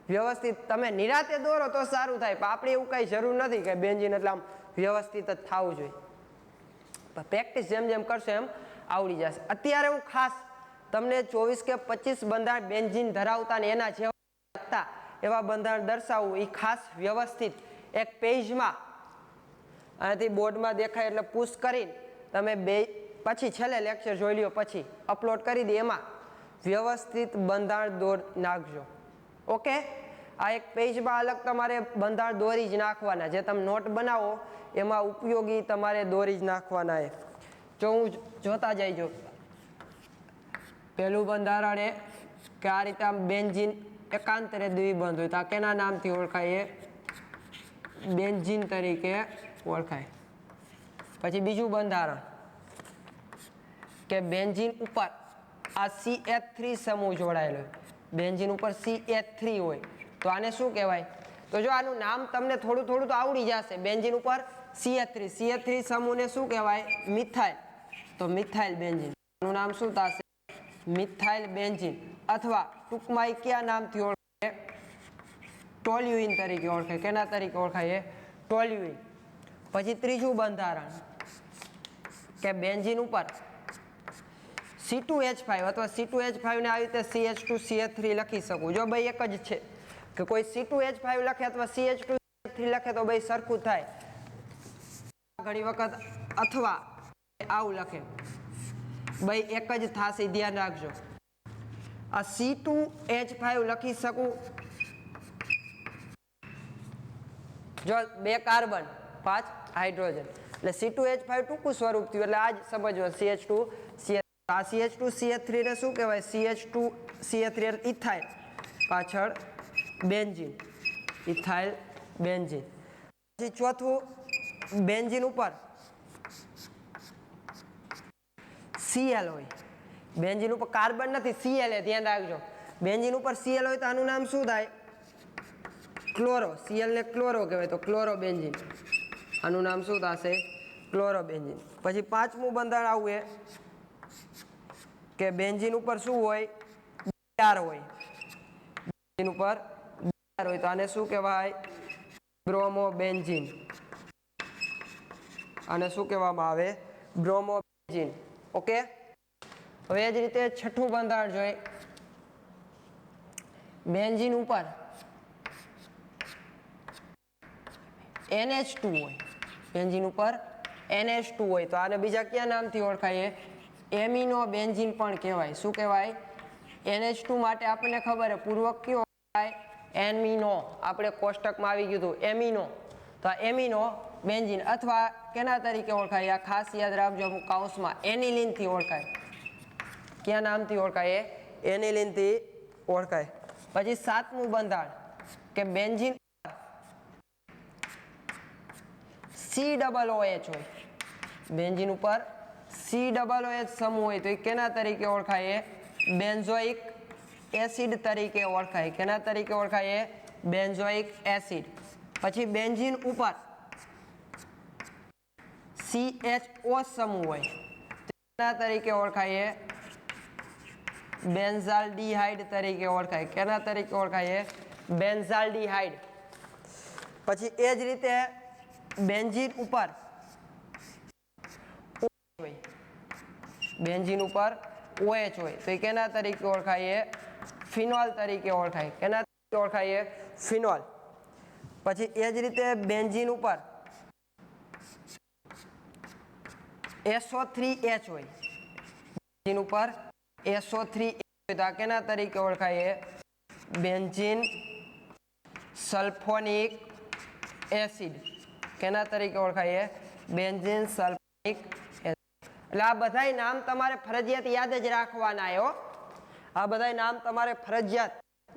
વ્યવસ્થિત તમે નિરાતે દોરો તો સારું થાય, પણ આપણે એવું કંઈ જરૂર નથી કે બેન્ઝીન એટલે આમ વ્યવસ્થિત જ થવું જોઈએ. પ્રેક્ટિસ જેમ જેમ કરશો એમ આવડી જશે. અત્યારે હું ખાસ તમને 24 કે 25 બંધારણ બેન્ઝીન ધરાવતા ને એના જેવા હતા એવા બંધારણ દર્શાવવું, એ ખાસ વ્યવસ્થિત એક પેજમાં આનાથી બોર્ડમાં દેખાય એટલે પુશ કરીને તમે પછી છેલ્લે લેક્ચર જોઈ લ્યો, પછી અપલોડ કરી દે, એમાં વ્યવસ્થિત બંધારણ દોર નાખજો. ઓકે, આ એક પેજમાં અલગ તમારે બંધારણ દોરી જ નાખવાના, જે તમે નોટ બનાવો એમાં ઉપયોગી તમારે દોરી જ નાખવાના. જો હું જોતા જઈજો, પહેલું બંધારણ એ કે આ રીતે આમ બેન્ઝીન એકાંતરે દ્વિબંધ હોય તો આ કેના નામથી ઓળખાય? એ બેન્ઝીન તરીકે ઓળખાય. પછી બીજું બંધારણ કે બેન્ઝીન ઉપર આ CH3 સમૂહ જોડાયેલો હોય, બેન્ઝીન ઉપર CH3 હોય તો આને શું કહેવાય? તો જો આનું નામ તમને થોડું થોડું તો આવડી જશે. બેન્ઝીન ઉપર CH3 સમૂહને શું કહેવાય? મિથાઇલ. તો મિથાઇલ બેન્ઝીન, આનું નામ શું થશે? Methyl benzene. અથવા ટૂંકમાં એ કયા નામથી ઓળખાય? ટોલ્યુઇન તરીકે ઓળખાય. કેના તરીકે ઓળખાય? ટોલ્યુઇન. પછી ત્રીજું બંધારણ કે બેન્ઝીન ઉપર C2H5 અથવા C2H5 ને આવી રીતે CH2CH3 લખી શકું. જો ભાઈ એક જ છે કે કોઈ C2H5 લખે અથવા CH2CH3 લખે તો ભાઈ સરખું થાય ઘણી વખત, અથવા આવું લખે ભાઈ એક જ થશે, ધ્યાન રાખજો. આ C2H5 લખી શકું, જો 2 કાર્બન 5 હાઇડ્રોજન એટલે C2H5 ટૂંકું સ્વરૂપ થયું, એટલે આ જ સમજવું. CH2CH3, આ CH2CH3 ને શું કહેવાય? CH2CH3 ઇથાઇલ, પાછળ બેન્ઝીન, ઇથાઇલ બેન્ઝીન. પછી ચોથું બેન્ઝીન ઉપર Cl હોય, બેન્ઝીન ઉપર કાર્બન નથી, Cl ધ્યાન રાખજો. બેન્ઝીન ઉપર Cl હોય તો આનું નામ શું થાય? ક્લોરો. Cl ને ક્લોરો કહેવાય, તો ક્લોરો બેન્ઝીન. આનું નામ શું થશે? ક્લોરોબેન્ઝીન. પછી પાંચમું બંધારણ આવું એ કે બેન્ઝીન ઉપર શું હોય? BR હોય. બેન્ઝીન ઉપર BR હોય તો આને શું કહેવાય? બ્રોમોબેન્ઝીન. આને શું કહેવામાં આવે? બ્રોમોબેન્ઝીન. ઓકે. હવે એ જ રીતે છઠ્ઠું બંધારણ જોઈએ. બેન્ઝીન ઉપર NH2 હોય. બેન્ઝીન ઉપર NH2 હોય તો આને બીજા કયા નામથી ઓળખાય? એમિનો બેન્ઝીન પણ કહેવાય. શું કહેવાય? NH2 માટે આપણને ખબર છે પૂર્વક કયો ઓળખાય? એમિનો. આપણે કોષ્ટકમાં આવી ગયું હતું એમિનો. તો આ એમિનો બેન્ઝીન અથવા કેના તરીકે ઓળખાય? આ ખાસ યાદ રાખજો અમુક કાઉન્સમાં એનિલિનથી ઓળખાય. કયા નામથી ઓળખાય? એનિલિનથી ઓળખાય. પછી સાતમું બંધારણ કે બેન્ઝીન COOH હોય. બેન્ઝીન ઉપર COOH સમૂહ હોય તો એ કેના તરીકે ઓળખાય? બેન્ઝોઇક એસિડ તરીકે ઓળખાય. કેના તરીકે ઓળખાય? Benzoic acid. પછી બેન્ઝીન ઉપર CHO સમૂહ હોય તેના તરીકે ઓળખાય? બેન્ઝાલ્ડિહાઇડ તરીકે ઓળખાય. કેના તરીકે ઓળખાય? બેન્ઝાલ્ડિહાઇડ. પછી એ જ રીતે બેન્ઝીન ઉપર બેન્ઝીન ઉપર OH હોય તો એ કેના તરીકે ઓળખાય? ફિનોલ તરીકે ઓળખાય. કેના તરીકે ઓળખાય? ફિનોલ. પછી એ જ રીતે બેન્ઝીન ઉપર SO3H હોય. બેન્ઝીન ઉપર SO3H હોય તો આ કેના તરીકે ઓળખાય? Benzene sulphonic acid. કેના તરીકે ઓળખાય? Benzene sulphonic acid. એટલે આ બધાય નામ તમારે ફરજિયાત યાદ જ રાખવાના હો. આ બધાય નામ તમારે ફરજિયાત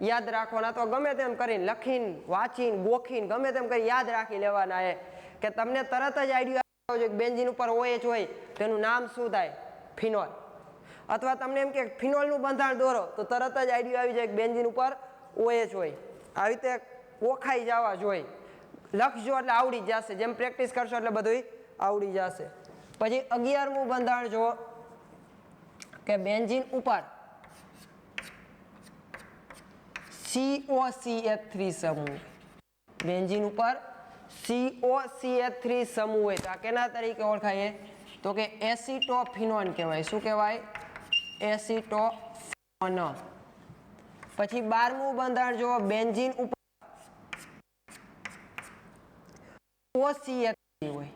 યાદ રાખવાના. તો ગમે તેમ કરીને લખીને વાંચીને ગોખીને ગમે તેમ કરી યાદ રાખી લેવાના હે કે તમને તરત જ આઈડિયા આવે છે કે બેન્ઝીન ઉપર OH હોય તેનું નામ શું થાય? ફિનોલ. અથવા તમને એમ કે ફિનોલનું બંધારણ દોરો તો તરત જ આઈડિયા આવી જાય કે બેન્ઝીન ઉપર OH હોય. આવી રીતે ઓળખાઈ જવા જોઈએ. લખજો એટલે આવડી જશે. જેમ પ્રેક્ટિસ કરશો એટલે બધું આવડી જશે. પછી 11મું બંધારણ જો કે બેન્ઝીન ઉપર COCH3 સમૂહ. બેન્ઝીન ઉપર COCH3 સમૂહ હોય તો આ કેના તરીકે ઓળખાય? તો કે એસિટોફિનોન કહેવાય. શું કહેવાય? એસિટોફિનોન. પછી 12મું બંધારણ જો બેન્ઝીન ઉપર OCH3 હોય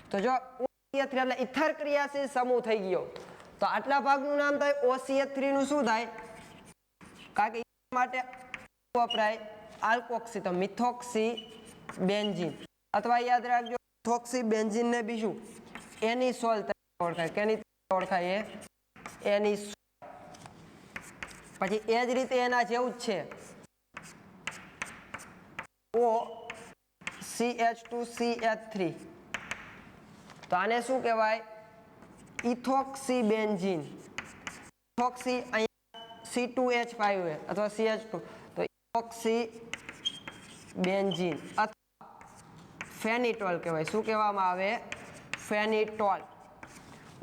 તો જો OCH3 એટલે ઇથર ક્રિયાશીલ સમૂહ થઈ ગયો તો આટલા ભાગનું નામ થાય OCH3 નું શું થાય? કારણ કે માટે વપરાય આલ્કોક્સી તો મિથોક્સી બેન્ઝીન અથવા યાદ રાખજો મિથોક્સી બેન્ઝીન ને બીજું એનિસોલ તરીકે ઓળખાય. કેની તરીકે ઓળખાય? એનિસોલ. પછી એ જ રીતે એના જેવું જ છે OCH2CH3 તો આને શું કહેવાય? Ethoxy benzene. ઇથોક્સી C2H5 અથવા CH2 તો ઇથોક્સી બેન્ઝીન અથવા ફેનિટોલ કહેવાય. શું કહેવામાં આવે? ફેનિટોલ.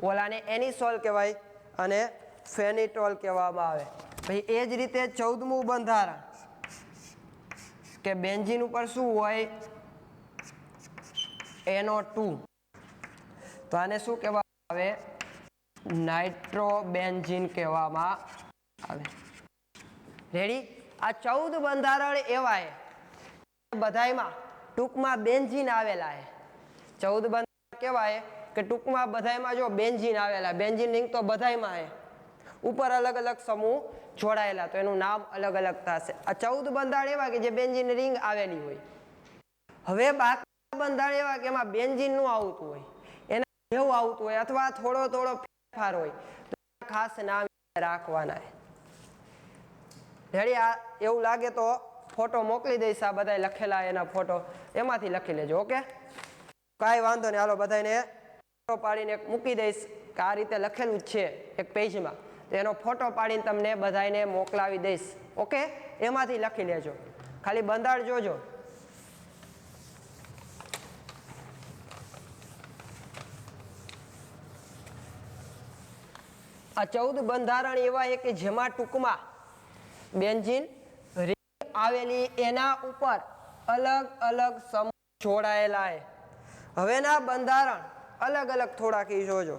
ઓલાને એનિસોલ કહેવાય અને ફેનિટોલ કહેવામાં આવે. પછી એ જ રીતે 14મું બંધારણ કે બેન્ઝીન ઉપર શું હોય? NO2 તો આને શું કહેવામાં આવે? નાઇટ્રોબેન્ઝીન કહેવામાં આવે. રેડી? આ 14 બંધારણ એવા છે બધાયમાં ટૂંકમાં બેન્ઝીન આવેલા છે. 14 બંધારણ કહેવાય કે ટૂંકમાં બધાયમાં જો બેન્ઝીન આવેલા. બેન્ઝીન લિંક તો બધાયમાં છે. ઉપર અલગ અલગ સમૂહ જોડાયેલા તો એનું નામ અલગ અલગ થશે. આ 14 બંધારણ એવા કે જે બેન્ઝીન રિંગ આવેલી હોય. હવે બાકી બંધારણ એવા કે એમાં બેન્ઝીન નું આવતું હોય એના જેવું આવતું હોય અથવા થોડો ફેરફાર હોય તો ખાસ નામ રાખવાના. રેડી? આ એવું લાગે તો ફોટો મોકલી દઈશ. આ બધા લખેલા એના ફોટો એમાંથી લખી લેજો. ઓકે, કાંઈ વાંધો નહીં. હાલો બધાને ફોટો પાડીને મૂકી દઈશ કે આ રીતે લખેલું જ છે એક પેજમાં તો એનો ફોટો પાડીને તમને બધાને મોકલાવી દઈશ. ઓકે, એમાંથી લખી લેજો. ખાલી બંધારણ જોજો. આ 14 બંધારણ એવા છે કે જેમાં ટૂંકમાં બેન્ઝીન રિંગ આવેલી એના ઉપર અલગ અલગ સમૂહ જોડાયેલા છે. હવેના બંધારણ અલગ અલગ થોડાક જોજો.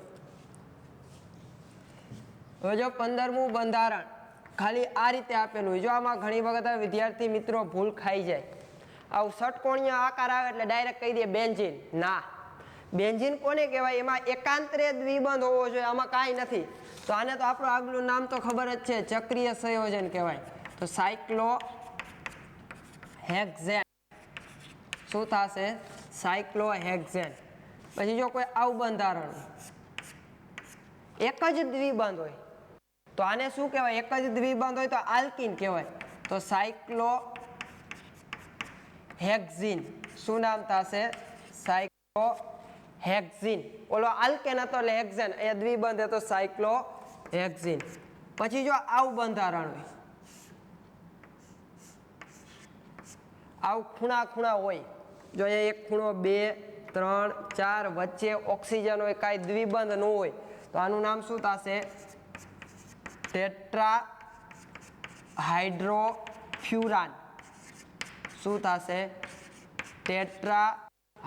હવે જો 15મું બંધારણ ખાલી આ રીતે આપેલું હોય. જો આમાં ઘણી વખત વિદ્યાર્થી મિત્રો ભૂલ ખાઈ જાય. આવું ષટકોણીય આકાર આવે એટલે ડાયરેક્ટ કહી દે બેન્ઝીન. ના, બેન્ઝીન કોને કહેવાય? એમાં એકાંતરે દ્વિબંધ હોવો જોઈએ. આમાં કાંઈ નથી. તો આને તો આપણું આગલું નામ તો ખબર જ છે, ચક્રીય સંયોજન કહેવાય. તો સાયક્લોહેક્ઝેન. શું થશે? સાયક્લોહેક્ઝેન. પછી જો કોઈ આવું બંધારણ એક જ દ્વિબંધ હોય તો આને શું કહેવાય? એક જ દ્વિબંધ હોય તો આલ્કીન કહેવાય. તો સાયક્લોહેક્ઝીન. શું નામ થશે? સાયક્લોહેક્ઝીન. ઓલો આલ્કેન હતો એટલે હેક્ઝેન, અહીંયા દ્વિબંધ હતો સાયક્લોહેક્ઝીન. પછી જો આવું બંધારણ હોય, આવું ખૂણા ખૂણા હોય, જો અહીંયા એક ખૂણો 2 3 4 વચ્ચે ઓક્સિજન હોય, કાંઈ દ્વિબંધ ન હોય તો આનું નામ શું થશે? ટેટ્રા હાઇડ્રોફ્યુરાન. શું થશે? ટેટ્રા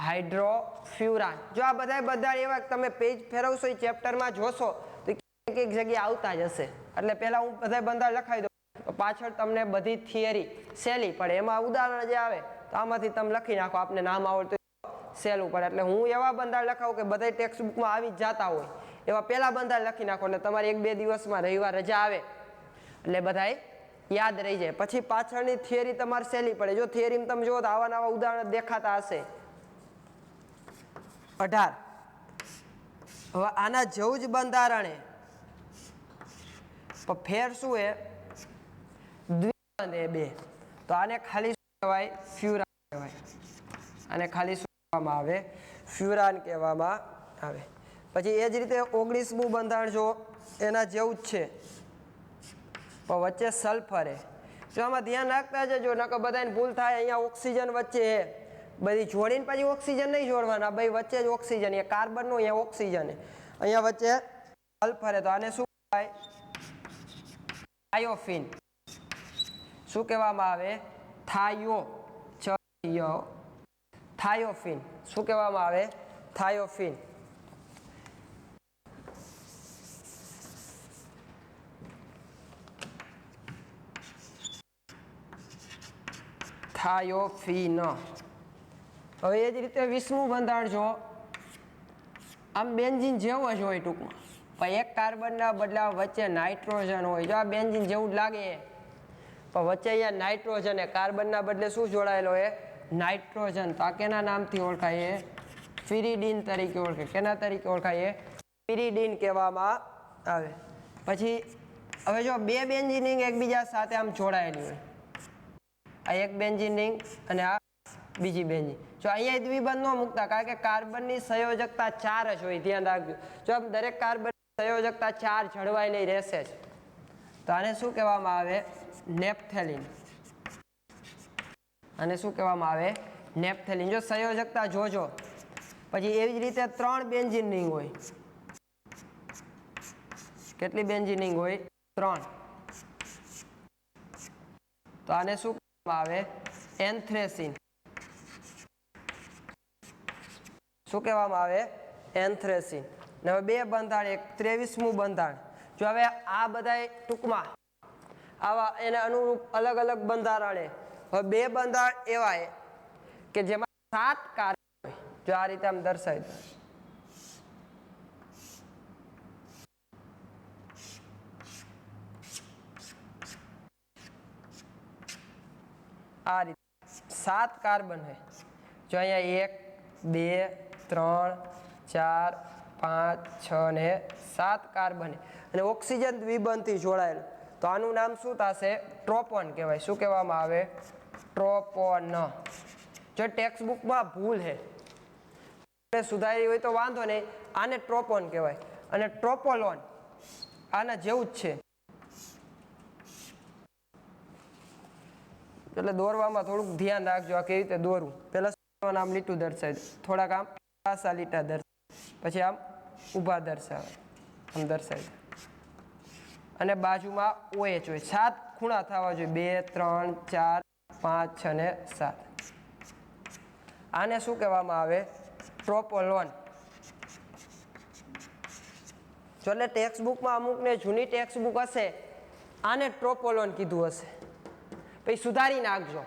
હાઇડ્રોફ્યુરાન. જો આ બધા એવા તમે પેજ ફેરવશો, ચેપ્ટરમાં જોશો તો એક એક જગ્યાએ આવતા જ હશે. એટલે પહેલા હું બધા બંધારણ લખાવી દઉં, પાછળ તમને બધી થિયરી સહેલી પડે. એમાં ઉદાહરણ જે આવે તો આમાંથી તમે લખી નાખો, આપને નામ આવડતું સહેલું પડે. એટલે હું એવા બંધારણ લખાવું કે બધા ટેક્સ્ટ બુકમાં આવી જ જતા હોય એવા પહેલા બંધારણ લખી નાખો. એટલે તમારે 1-2 દિવસમાં રવિવાર રજા આવે એટલે બધાય યાદ રહી જાય. પછી પાછળની થિયરી તમારે સહેલી પડે. જો થિયરીમાં તમે જુઓ તો આવા નવા ઉદાહરણ દેખાતા હશે. 18. હવે આના જેવું જ બંધારણે ફેર શું છે? દ્વિબંધ એ બે. તો આને ખાલી શું કહેવાય? ફ્યુરાન કહેવાય. આને ખાલી શું કહેવામાં આવે? ફ્યુરાન કહેવામાં આવે. પછી એ જ રીતે 19મું બંધારણ જો એના જેવું જ છે પણ વચ્ચે સલ્ફર છે. જો આમાં ધ્યાન રાખતા જજો, નકર બધાને ભૂલ થાય. અહીંયા ઓક્સિજન વચ્ચે છે, બધી જોડીને પછી ઓક્સિજન નહીં જોડવાના, ભાઈ વચ્ચે જ ઓક્સિજન. અહીંયા કાર્બનનું, અહીંયા ઓક્સિજન, અહીંયા વચ્ચે સલ્ફર છે. તો આને શું કહેવાય? થાયોફીન. શું કહેવામાં આવે? થાયોફીન. શું કહેવામાં આવે? થાયોફીન. થાયોફીન. હવે એ જ રીતે 20મું બંધારણ જો આમ બેન્ઝીન જેવો જ હોય ટૂંકમાં, પણ એક કાર્બનના બદલા વચ્ચે નાઇટ્રોજન હોય. જો આ બેન્ઝીન જેવું જ લાગે પણ વચ્ચે અહીંયા નાઇટ્રોજન, કાર્બનના બદલે શું જોડાયેલો છે? નાઇટ્રોજન. તો આ કેના નામથી ઓળખાય? ફિરિડીન તરીકે ઓળખાય. કેના તરીકે ઓળખાય? ફિરિડીન કહેવામાં આવે. પછી હવે જો બે બેન્ઝીન રિંગ એકબીજા સાથે આમ જોડાયેલી હોય, આ એક બેન્ઝીન રિંગ અને આ બીજી બેન્ઝીન. જો અહીંયા દ્વિબંધ ન મૂકતા, કારણ કે કાર્બનની સંયોજકતા 4 જ હોય. ધ્યાન રાખજો, જો આમ દરેક કાર્બન સંયોજકતા 4 જળવાયેલી રહેશે જ. તો આને શું કહેવામાં આવે? નેપ્થેલિન. આને શું કહેવામાં આવે? નેપ્થેલિન. જો સંયોજકતા જોજો. પછી એવી જ રીતે 3 બેન્ઝીન રિંગ હોય. કેટલી બેન્ઝીન રિંગ હોય? 3. તો આને શું કહેવામાં આવે? એન્થ્રેસીન. શું કહેવામાં આવે? એન્થ્રેસીન. હવે 2 બંધારણ, એક 23મું બંધારણ. જો હવે આ બધા ટૂંકમાં આવા એને અનુરૂપ અલગ અલગ બંધારણે. હવે 2 બંધારણ એવા છે કે જેમાં 7 કાર્બન હોય. જો આ રીતે આમ દર્શાવી દો. આ રીતે 7 કાર્બન છે. જો અહીંયા 1 2 3 4 5 6 ને 7 કાર્બન અને ઓક્સિજન દ્વિબંધથી જોડાયેલું. તો આનું નામ શું થશે? ટ્રોપોન કહેવાય. શું કહેવામાં આવે? ટ્રોપોન. જો ટેક્સ્ટ બુકમાં ભૂલ છે, સુધારી હોય તો વાંધો નહીં. આને ટ્રોપોન કહેવાય. અને ટ્રોપોલોન આના જેવું જ છે. એટલે દોરવામાં થોડુંક ધ્યાન રાખજો, આ કેવી રીતે દોરવું. પહેલા આમ લીટું દર્શાવે, થોડાક આમ પાસા લીટા દર્શાવે, પછી આમ ઊભા દર્શાવે, આમ દર્શાવે. અને બાજુમાં OH હોય. 7 ખૂણા થવા જોઈએ, 2 3 4 5 6 ને 7. આને શું કહેવામાં આવે? ટ્રોપોલોન. જો એટલે ટેક્સ્ટ બુકમાં અમુકને જૂની ટેક્સ્ટ બુક હશે આને ટ્રોપોલોન કીધું હશે, પછી સુધારી નાખજો.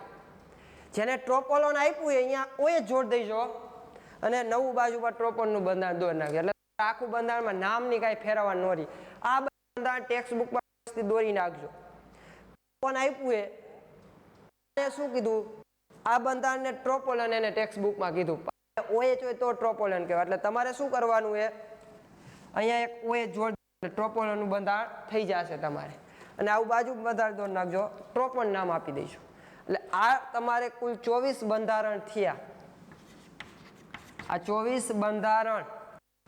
જેને ટ્રોપોલોન આપ્યું હોય અહીંયા OH જોડ દઈજો અને નવું બાજુમાં ટ્રોપોનનું બંધારણ દોરી નાખજો. એટલે આખું બંધારણમાં નામની કાંઈ ફેરવવાનું ન રહી. આ બંધારણ ટેક્સ્ટ બુકમાં દોરી નાખજો. ટ્રોપોન આપ્યું એ શું કીધું? આ બંધારણને ટ્રોપોલોન એને ટેક્સ્ટ બુકમાં કીધું. OH હોય તો ટ્રોપોલોન કહેવાય. એટલે તમારે શું કરવાનું છે? અહીંયા એક OH જોડ ટ્રોપોલોનનું બંધારણ થઈ જશે તમારે. અને આવું બાજુ બંધારણ દોરી નાખજો, ટ્રોપોન નામ આપી દઈશું. એટલે આ તમારે કુલ 24 બંધારણ થયા. આ 24 બંધારણ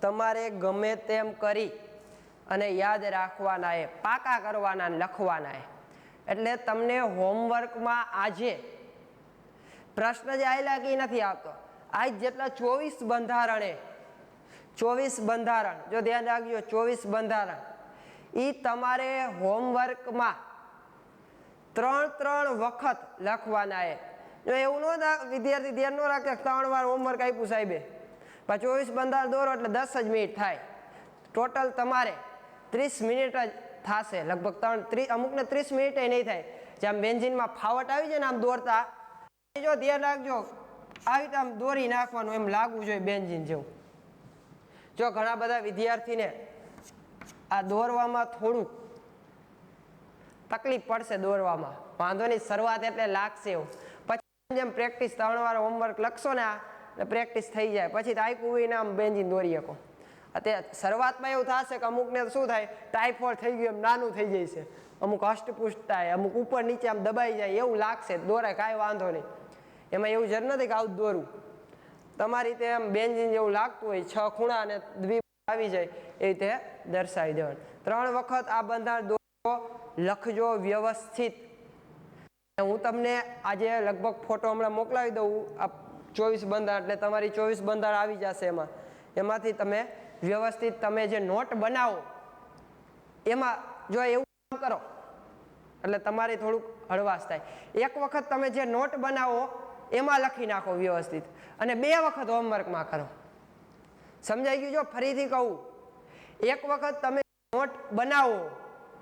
તમારે ગમે તેમ કરી અને યાદ રાખવાના, એ પાકા કરવાના, લખવાના. એટલે તમને હોમવર્કમાં આજે પ્રશ્ન જે આવેલા કે નથી આવતો. આજ જેટલા 24 બંધારણે 24 બંધારણ, જો ધ્યાન રાખજો, 24 બંધારણ એ તમારે હોમવર્કમાં 3 વખત લખવાના. જો એવું ન વિદ્યાર્થી ધ્યાન ન રાખે 3 વાર હોમવર્ક આપ્યું સાહેબે, 24 બંધારણ દોરો એટલે 10 જ મિનિટ થાય. ટોટલ તમારે 30 મિનિટ જ થશે લગભગ. અમુકને 30 મિનિટ નહીં થાય. જેમ બેન્ઝીનમાં ફાવટ આવી જાય ને આમ દોરતા, જો ધ્યાન રાખજો, આવી રીતે આમ દોરી નાખવાનું, એમ લાગવું જોઈએ બેન્ઝીન જેવું. જો ઘણા બધા વિદ્યાર્થીને આ દોરવામાં થોડુંક તકલીફ પડશે, દોરવામાં વાંધો નહીં, શરૂઆત એટલે લાગશે એવું. પછી જેમ પ્રેક્ટિસ 3 વાર હોમવર્ક લખશો ને આ પ્રેક્ટિસ થઈ જાય, પછી આપ્યું હોય ને આમ બેન્ઝીન દોરી શકો. અત્યારે શરૂઆતમાં એવું થશે કે અમુકને શું થાય, ટાઈફોઈડ થઈ ગયું એમ નાનું થઈ જાય છે, અમુક અષ્ટપુષ્ટ થાય, અમુક ઉપર નીચે આમ દબાઈ જાય, એવું લાગશે. દોરાય, કાંઈ વાંધો નહીં. એમાં એવું જરૂર નથી કે આવું દોરવું. તમારી રીતે એમ બેન્ઝીન જેવું લાગતું હોય, 6 ખૂણા અને દ્વિભાજક આવી જાય, એ રીતે દર્શાવી દેવાનું. 3 વખત આ બંધારણ દોરો, લખજો વ્યવસ્થિત. હું તમને આજે લગભગ ફોટો હમણાં મોકલાવી દઉં. આ 24 બંધારણ એટલે તમારી 24 બંધારણ આવી જશે. એમાંથી તમે વ્યવસ્થિત તમે જે નોટ બનાવો એમાં જો એવું કરો એટલે તમારે થોડુંક હળવાશ થાય. એક વખત તમે જે નોટ બનાવો એમાં લખી નાખો વ્યવસ્થિત, અને 2 વખત હોમવર્કમાં કરો. સમજાઈ ગયું? જો ફરીથી કહું, એક વખત તમે નોટ બનાવો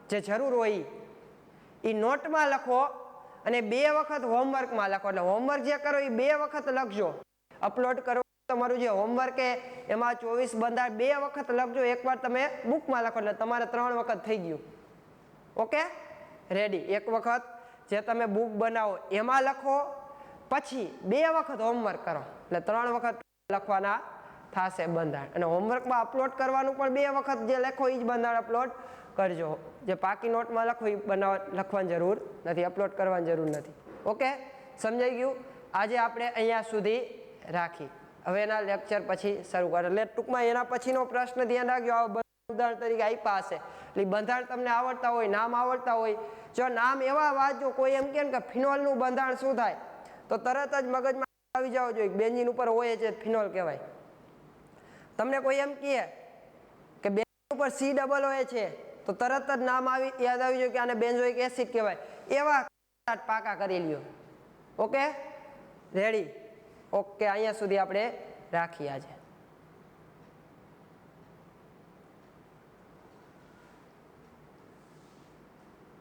જે જરૂર હોય એ નોટમાં લખો, અને 2 વખત હોમવર્કમાં લખો. એટલે હોમવર્ક જે કરો એ 2 વખત લખજો. અપલોડ કરો તમારું જે હોમવર્ક એમાં 24 બંધારણ 2 વખત લખજો. એકવાર તમે બુકમાં લખો એટલે તમારે 3 વખત થઈ ગયું. Okay, ready. એક વખત જે તમે બુક બનાવો એમાં લખો, પછી 2 વખત હોમવર્ક કરો એટલે 3 વખત લખવાના થશે બંધારણ. અને હોમવર્કમાં અપલોડ કરવાનું પણ 2 વખત જે લખો એ જ બંધારણ અપલોડ કરજો. જે પાકી નોટમાં લખો એ લખવાની જરૂર નથી, અપલોડ કરવાની જરૂર નથી. ઓકે, સમજાઈ ગયું? આજે આપણે અહીંયા સુધી રાખી. હવે એના લેક્ચર પછી શરૂ કરો. એટલે ટૂંકમાં એના પછીનો પ્રશ્ન ધ્યાન રાખજો. આ ઉદાહરણ તરીકે આપ્યા હશે એટલે બંધારણ તમને આવડતા હોય, નામ આવડતા હોય, જો નામ એવા વાંચજો. કોઈ એમ કહે કે ફિનોલનું બંધારણ શું થાય તો તરત જ મગજમાં આવી જવો જોઈએ, બેન્ઝીન ઉપર હોય છે ફિનોલ કહેવાય. તમને કોઈ એમ કહે કે બેન્ઝીન ઉપર COO છે તો તરત જ નામ યાદ આવી જોઈએ કે આને બેન્ઝોઇક એસિડ કહેવાય. એવા પાકા કરી લ્યો. Okay, ready? ઓકે, અહીંયા સુધી આપણે રાખીએ આજે.